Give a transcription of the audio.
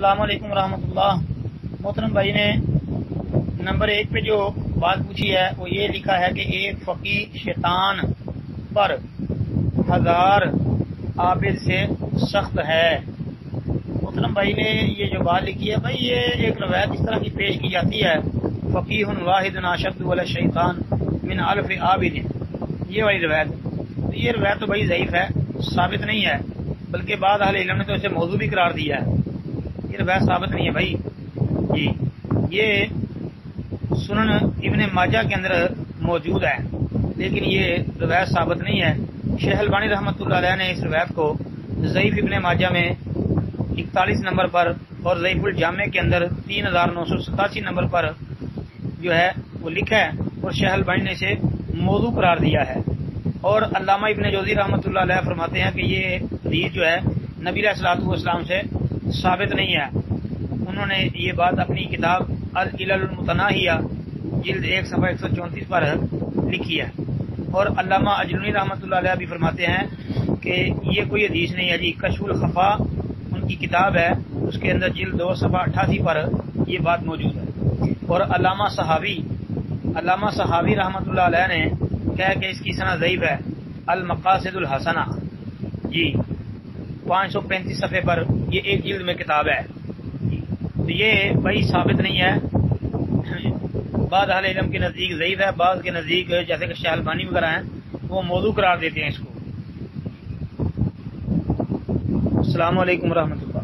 السلام علیکم ورحمۃ اللہ۔ محترم بھائی نے نمبر 1 پہ جو بات پوچھی ہے وہ یہ لکھا ہے کہ ایک فقی شیطان پر 1000 عابد سے سخت ہے۔ محترم بھائی نے یہ جو بات لکھی ہے بھائی، یہ ایک روایت اس طرح کی پیش کی جاتی ہے، فقیہ واحد اشد ولا شیطان من الف عابد، یہ والی روایت۔ یہ روایت تو بھائی ضعیف ہے، ثابت نہیں ہے، بلکہ بعض اہل علم نے تو اسے موضوع بھی قرار دیا ہے۔ یہ روایت ثابت نہیں ہے بھائی جی، یہ سنن ابن ماجہ کے اندر موجود ہے، لیکن یہ روایت ثابت نہیں ہے۔ شیخ البانی رحمۃ اللہ علیہ نے اس روایت کو ضعیف ابن ماجہ میں 41 نمبر پر اور ضعیف الجامع کے اندر 3987 نمبر پر جو ہے وہ لکھا ہے، اور شیخ البانی نے اسے موضوع قرار دیا ہے۔ اور علامہ ابن جوزی رحمۃ اللہ علیہ فرماتے ہیں کہ یہ حدیث جو ہے نبی علیہ الصلوۃ والسلام سے ثابت نہیں ہے۔ انہوں نے یہ بات اپنی کتاب العلل المتناہیہ جلد 1 صفحہ 134 پر لکھی ہے۔ اور علامہ اجلونی رحمۃ اللہ علیہ بھی فرماتے ہیں کہ یہ کوئی حدیث نہیں ہے جی، کشف الخفا ان کی کتاب ہے، اس کے اندر جلد 2 صفحہ 88 پر یہ بات موجود ہے۔ اور علامہ صحابی رحمۃ اللہ علیہ نے کہا کہ اس کی سند ضعیف ہے، المقاصد الحسنہ جی 535 صفحے پر، یہ ایک جلد میں کتاب ہے۔ تو یہ بھائی ثابت نہیں ہے، بعض اہل علم کے نزدیک ضعیف ہے، بعض کے نزدیک جیسے کہ شیخ البانی وغیرہ ہیں وہ موضوع قرار دیتے ہیں اس کو۔ السلام علیکم ورحمۃ اللہ۔